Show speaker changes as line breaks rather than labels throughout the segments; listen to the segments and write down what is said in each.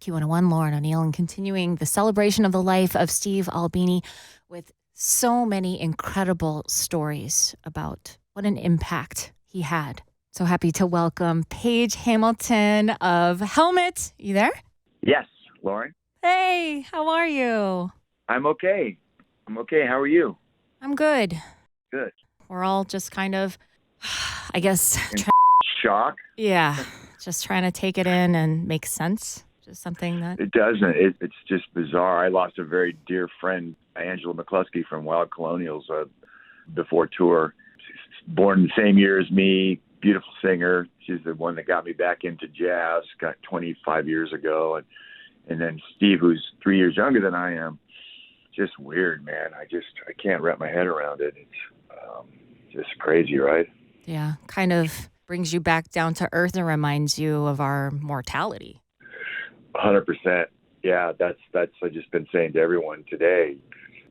Q101, Lauren O'Neill, and continuing the celebration of the life of Steve Albini with so many incredible stories about what an impact he had. So happy to welcome Paige Hamilton of Helmet. You there?
Yes, Lauren.
Hey, how are you?
I'm okay. How are you?
I'm good.
Good.
We're all just kind of, I guess,
Shock?
Yeah, just trying to take it in and make sense. Just something that...
It doesn't. It's just bizarre. I lost a very dear friend, Angela McCluskey from Wild Colonials, before tour. She's born the same year as me, beautiful singer. She's the one that got me back into jazz, got 25 years ago. And then Steve, who's 3 years younger than I am. Just weird, man. I can't wrap my head around it. It's just crazy, right?
Yeah, kind of brings you back down to earth and reminds you of our mortality.
100%. Yeah, that's I've just been saying to everyone today.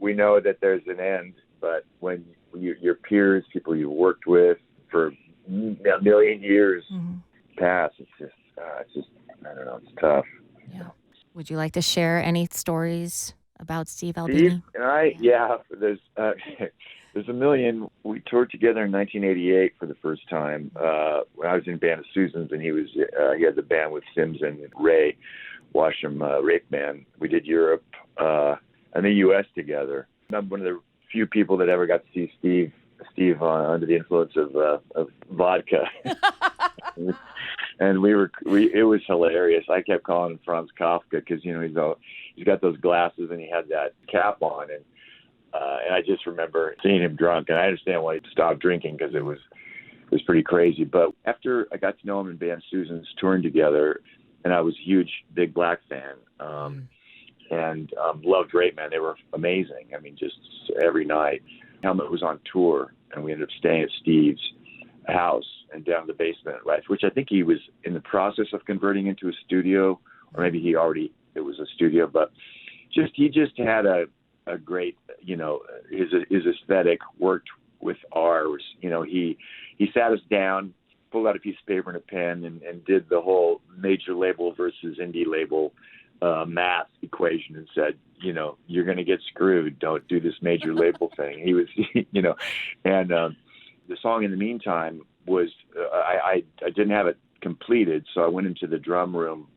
We know that there's an end, but when your peers, people you worked with for a million years pass, it's just I don't know, it's tough.
Yeah. Would you like to share any stories about Steve Albini?
Steve and I, there's a million. We toured together in 1988 for the first time. When I was in a band of Susans, and he had the band with Sims and Ray Washam, Rape Man. We did Europe and the U.S. together. I'm one of the few people that ever got to see Steve under the influence of vodka. And it was hilarious. I kept calling him Franz Kafka because, he's got those glasses and he had that cap on. And I just remember seeing him drunk, and I understand why he stopped drinking because it was pretty crazy. But after I got to know him in band Susan's touring together, and I was a huge Big Black fan, and loved Rape Man. They were amazing. I mean, just every night. Helmet was on tour, and we ended up staying at Steve's house and down the basement, right? Which I think he was in the process of converting into a studio, or maybe it was a studio. But he just had a great, his aesthetic worked with ours. He sat us down, pulled out a piece of paper and a pen, and did the whole major label versus indie label math equation and said, you're going to get screwed. Don't do this major label thing. He was, and the song In the Meantime was, I didn't have it completed, so I went into the drum room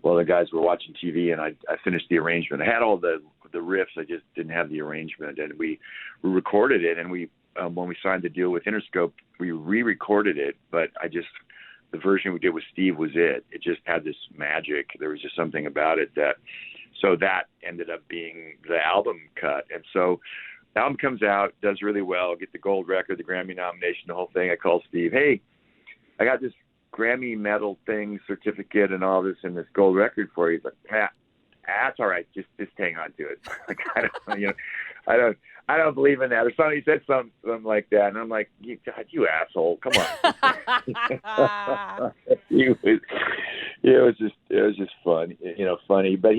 while the guys were watching TV, and I finished the arrangement. I had all the riffs, I just didn't have the arrangement, and we recorded it, and we when we signed the deal with Interscope, we re-recorded it, but the version we did with Steve was it. It just had this magic. There was just something about it that ended up being the album cut. And so the album comes out, does really well, get the gold record, the Grammy nomination, the whole thing. I call Steve, hey, I got this Grammy medal thing, certificate and all this, and this gold record for you. He's like, that's all right. Just hang on to it. Like, I don't believe in that. Or something. He said something like that, and I'm like, God, you asshole! Come on. It was just fun, funny. But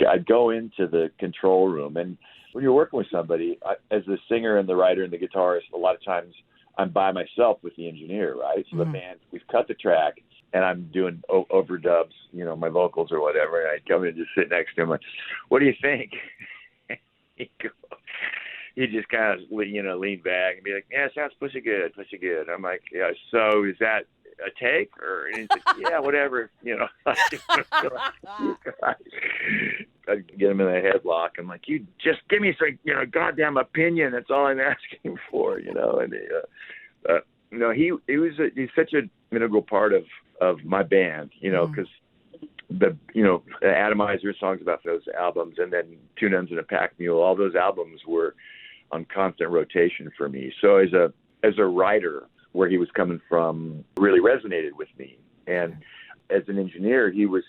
I'd go into the control room, and when you're working with somebody, as the singer and the writer and the guitarist, a lot of times I'm by myself with the engineer, right? So the band, we've cut the track, and I'm doing overdubs, my vocals or whatever, and I come in and just sit next to him, like, what do you think? He just kind of, lean back and be like, yeah, sounds pretty good. I'm like, yeah, so is that a take? And he's like, yeah, whatever, I'd get him in a headlock. I'm like, you just give me some, goddamn opinion. That's all I'm asking for, and he's such an integral part of my band, because the Atomizer songs about those albums, and then Two Nuns and a Pack Mule, all those albums were on constant rotation for me. So as a writer, where he was coming from really resonated with me. And as an engineer, he was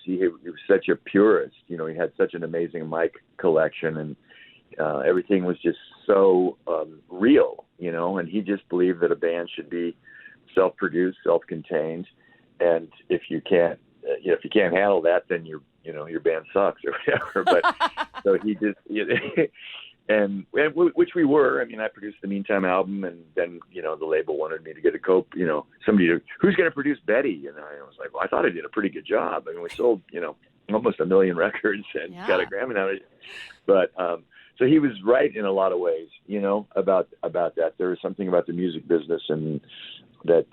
such a purist. He had such an amazing mic collection, and everything was just so real, and he just believed that a band should be self-produced, self-contained. And if you can't handle that, then your band sucks or whatever. But so he just, and which we were. I mean, I produced the Meantime album, and then the label wanted me to get somebody who's going to produce Betty, and I was like, well, I thought I did a pretty good job. I mean, we sold almost 1 million records and got a
Yeah.
Grammy nomination. But so he was right in a lot of ways, about that. There is something about the music business and that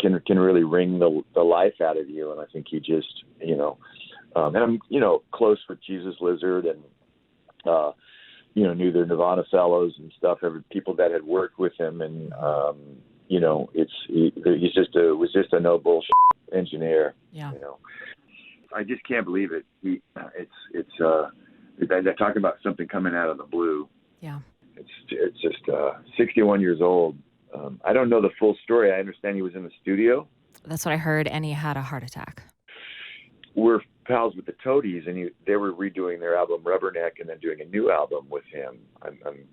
can really wring the life out of you. And I think he just, and I'm, close with Jesus Lizard and, knew their Nirvana fellows and stuff, people that had worked with him. And, was just a no bullshit engineer,
Yeah.
I just can't believe it. They're talking about something coming out of the blue.
Yeah.
It's just 61 years old. I don't know the full story. I understand he was in the studio.
That's what I heard, and he had a heart attack.
We're pals with the Toadies, and they were redoing their album Rubberneck and then doing a new album with him.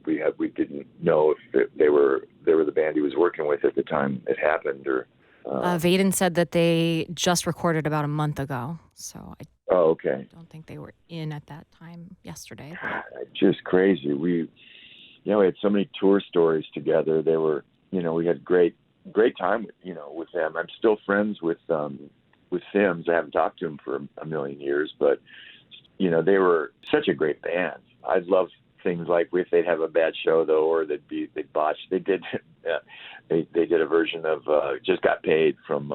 We didn't know if they were the band he was working with at the time it happened, or.
Vaden said that they just recorded about a month ago, so I
okay.
don't think they were in at that time yesterday.
Just crazy. We had so many tour stories together. They were, we had great time, with them. I'm still friends with Sims. I haven't talked to him for a million years, but, they were such a great band. I'd love things like if they'd have a bad show though, or they'd botch. They did, they did a version of Just Got Paid from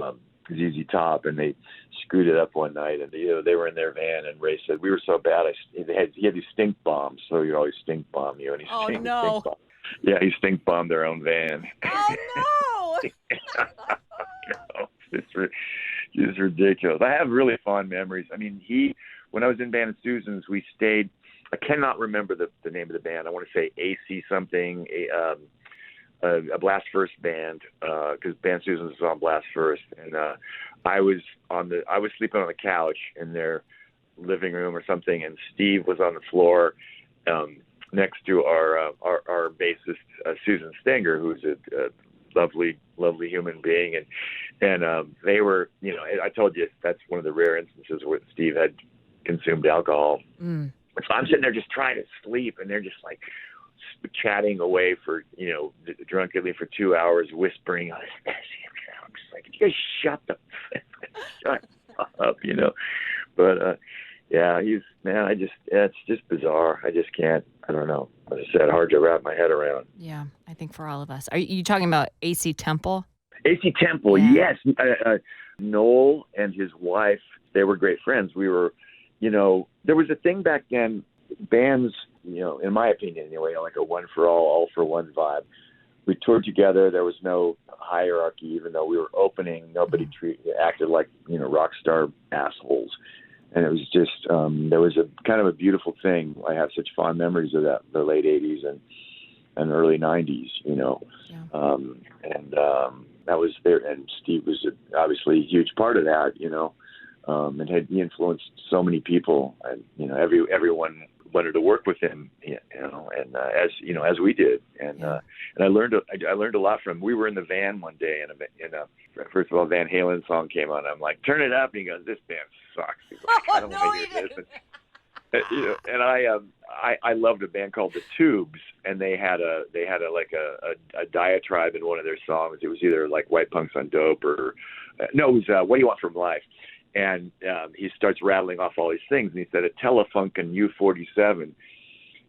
ZZ Top, and they screwed it up one night, and they were in their van, and Ray said we were so bad. He had these stink bombs, so he'd always stink bomb you, and he stink bomb. Yeah, he stink bombed their own van.
Oh no!
It's ridiculous. I have really fond memories. I mean, when I was in Band of Susans, we stayed. I cannot remember the name of the band. I want to say AC something, a Blast First band, because Band Susans was on Blast First, and I was sleeping on the couch in their living room or something, and Steve was on the floor next to our bassist Susan Stenger, who's a lovely human being, and they were, I told you that's one of the rare instances where Steve had consumed alcohol. So I'm sitting there just trying to sleep, and they're just like chatting away for, drunkenly for 2 hours, whispering. I'm just like, you guys shut up, But yeah, it's just bizarre. I just can't. I don't know. As I said, hard to wrap my head around.
Yeah, I think for all of us. Are you talking about AC Temple?
AC Temple,
Yeah.
Yes. Noel and his wife, they were great friends. We were. There was a thing back then, bands, in my opinion anyway, like a one for all for one vibe. We toured together. There was no hierarchy, even though we were opening. Nobody acted like, rock star assholes. And it was just, there was a kind of a beautiful thing. I have such fond memories of that, the late 80s and early 90s,
Yeah.
That was there. And Steve was obviously a huge part of that, and he influenced so many people, and everyone wanted to work with him, and as we did, and I learned a lot from him. We were in the van one day, and first of all, Van Halen song came on. I'm like, turn it up, and he goes, "This band sucks." He's like, I don't want to hear this. And I loved a band called the Tubes, and they had a diatribe in one of their songs. It was either like White Punks on Dope or no, it was What Do You Want from Life. And he starts rattling off all these things, and he said a telefunken U-47,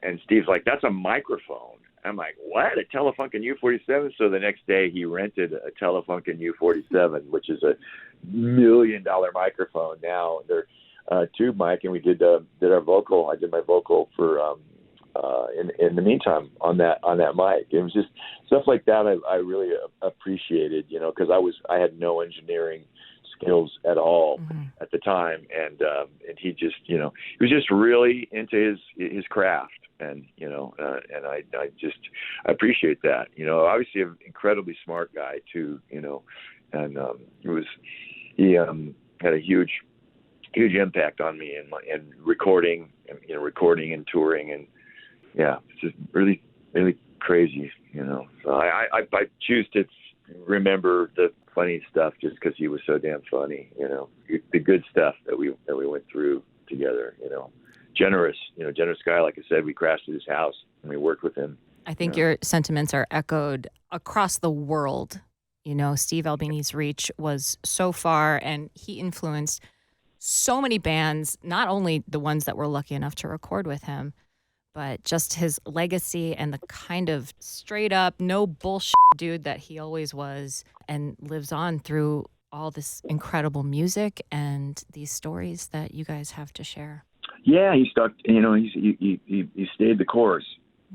and Steve's like, "That's a microphone." I'm like, "What? A telefunken U-47?" So the next day he rented a telefunken U-47, which is $1 million microphone now. They're tube mic, and we did our vocal. I did my vocal for in the meantime on that mic. It was just stuff like that I really appreciated, because I had no engineering skills at all at the time, and he just, he was just really into his craft, and and I appreciate that. Obviously an incredibly smart guy too, and he had a huge impact on me and recording and touring, and it's just really crazy, So I choose to remember the funny stuff just because he was so damn funny, the good stuff that we went through together, generous guy. Like I said, we crashed at his house and we worked with him.
I think your sentiments are echoed across the world. Steve Albini's reach was so far, and he influenced so many bands, not only the ones that were lucky enough to record with him, but just his legacy and the kind of straight up, no bullshit dude that he always was and lives on through all this incredible music and these stories that you guys have to share.
Yeah, he stuck. He stayed the course.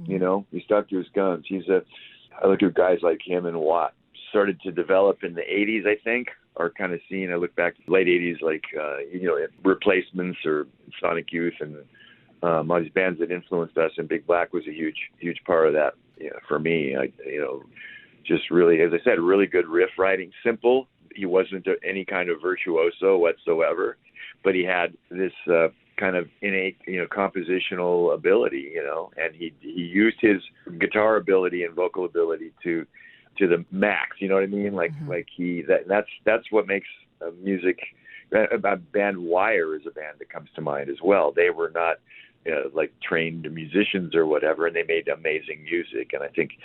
He stuck to his guns. I look at guys like him and Watt started to develop in the '80s, I think, or kind of seen. I look back to the late '80s, like Replacements or Sonic Youth and all these bands that influenced us. And Big Black was a huge part of that for me. Just really, as I said, really good riff writing, simple. He wasn't any kind of virtuoso whatsoever, but he had this kind of innate, compositional ability, and he used his guitar ability and vocal ability to the max. You know what I mean? That's what makes music. A band Wire is a band that comes to mind as well. They were not like trained musicians or whatever, and they made amazing music. And I think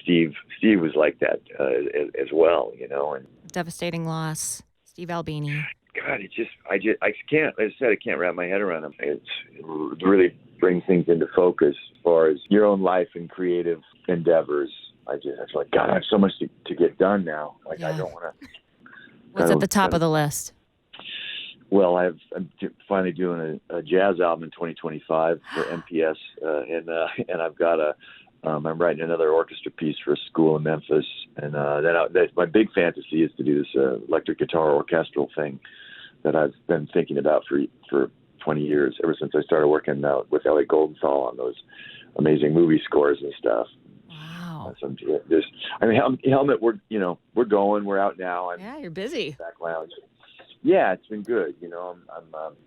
Steve was like that as well, And
Devastating loss, Steve Albini.
God, I can't. As I said, I can't wrap my head around him. It really brings things into focus as far as your own life and creative endeavors. I feel like, God, I have so much to get done now. I don't want to.
What's at the top of the list?
Well, I'm finally doing a jazz album in 2025 for MPS, and I've got I'm writing another orchestra piece for a school in Memphis, and that's my big fantasy is to do this electric guitar orchestral thing that I've been thinking about for 20 years, ever since I started working with Ellie Goldenthal on those amazing movie scores and stuff.
Wow.
Helmet, we're going, we're out now.
You're busy.
Back lounge. Yeah, it's been good.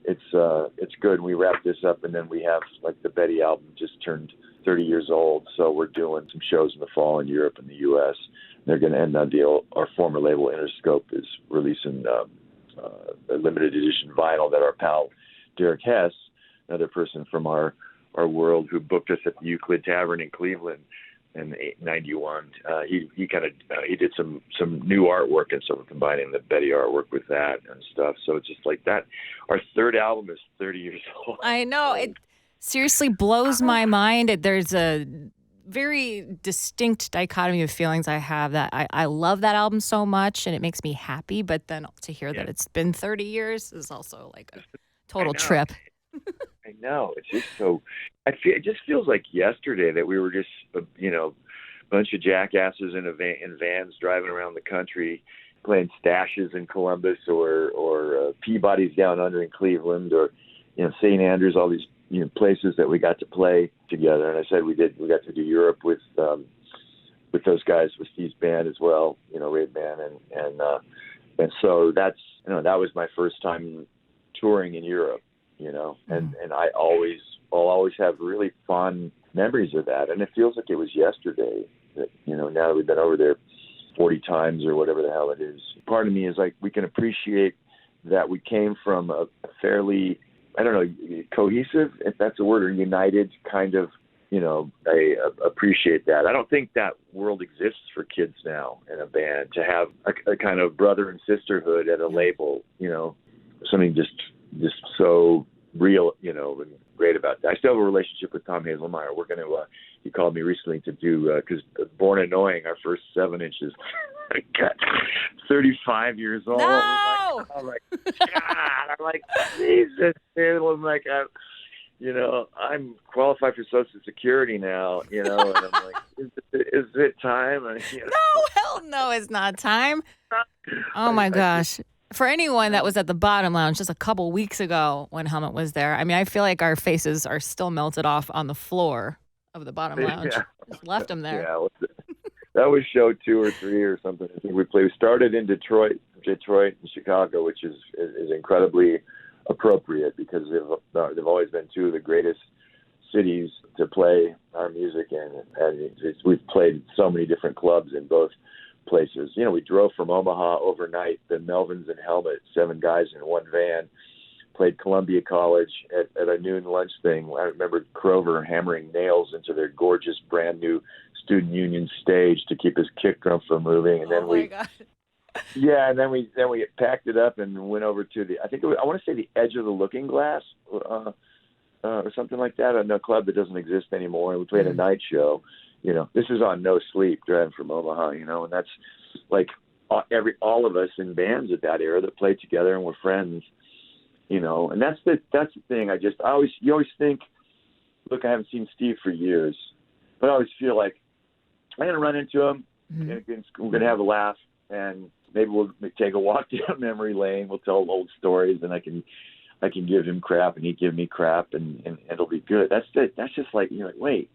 It's good. We wrap this up, and then we have the Betty album just turned 30 years old, so we're doing some shows in the fall in Europe and the U.S. They're going to end on our former label Interscope is releasing a limited edition vinyl that our pal Derek Hess, another person from our world who booked us at the Euclid Tavern in Cleveland in '91. He did some new artwork, and so we're combining the Betty artwork with that and stuff. So it's just like that. Our third album is 30 years old.
I know. It seriously blows my mind. There's a very distinct dichotomy of feelings I have that I love that album so much and it makes me happy, but then to hear that it's been 30 years is also like a total trip.
I know. It's just so. It just feels like yesterday that we were just, a bunch of jackasses in vans driving around the country, playing Stashes in Columbus or Peabody's down under in Cleveland or St. Andrews, all these places that we got to play together. And I said we got to do Europe with those guys, with Steve's band as well, Raid Band, and so that's that was my first time touring in Europe. And I'll always have really fond memories of that. And it feels like it was yesterday that, now that we've been over there 40 times or whatever the hell it is. Part of me is like, we can appreciate that we came from a fairly, cohesive, if that's a word, or united kind of, I appreciate that. I don't think that world exists for kids now in a band, to have a kind of brother and sisterhood at a label, something just so real, and great about that. I still have a relationship with Tom Hazelmeyer. We're going to, he called me recently to do, because Born Annoying, our first 7 inches, 35 years old.
No!
I'm like, God, I'm like, Jesus, dude. I'm like, I'm qualified for Social Security now, and I'm like, is it time? And,
No, hell no, it's not time. Oh my gosh. For anyone that was at the Bottom Lounge just a couple weeks ago when Helmet was there, I mean, I feel like our faces are still melted off on the floor of the Bottom Lounge. Yeah. Just left them there.
Yeah, that was show 2 or 3 or something. I think we started in Detroit and Chicago, which is incredibly appropriate because they've always been 2 of the greatest cities to play our music in. And we've played so many different clubs in both places. We drove from Omaha overnight, the Melvins and Helmet, 7 guys in one van, played Columbia College at a noon lunch thing. I remember Crover hammering nails into their gorgeous brand new student union stage to keep his kick drum from moving. And then Yeah, and then we packed it up and went over to I want to say the Edge of the Looking Glass, or something like that, a club that doesn't exist anymore. And we played a night show. This is on No Sleep driving from Omaha. And that's like all of us in bands at that era that played together and were friends. And that's the thing. You always think, look, I haven't seen Steve for years, but I always feel like I'm gonna run into him. And we're gonna have a laugh, and maybe we'll take a walk down memory lane. We'll tell old stories, and I can give him crap, and he give me crap, and it'll be good. That's just like, wait,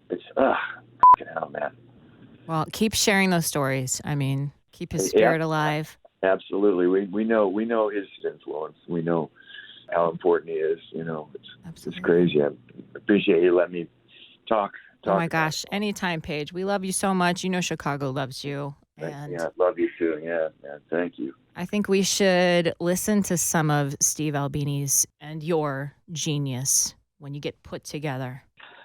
it's fucking hell, man.
Well, keep sharing those stories. I mean, keep his spirit alive.
Absolutely. We know his influence. We know how important he is. It's crazy. I appreciate you letting me talk.
Oh my gosh, anytime, Paige. We love you so much. Chicago loves you.
And yeah, I love you too. Yeah, man. Thank you.
I think we should listen to some of Steve Albini's and your genius when you get put together.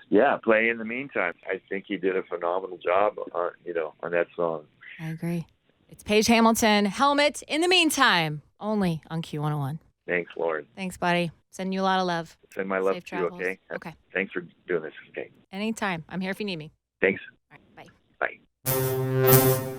Yeah, Play in the Meantime. I think he did a phenomenal job on that song.
I agree. It's Paige Hamilton, Helmet in the Meantime, only on Q101.
Thanks, Lauren.
Thanks, buddy. Sending you a lot of love.
Send my love
Safe
to you,
travels.
okay?
Okay.
Thanks for doing this, okay?
Anytime. I'm here if you need me.
Thanks.
All right, bye.
Bye.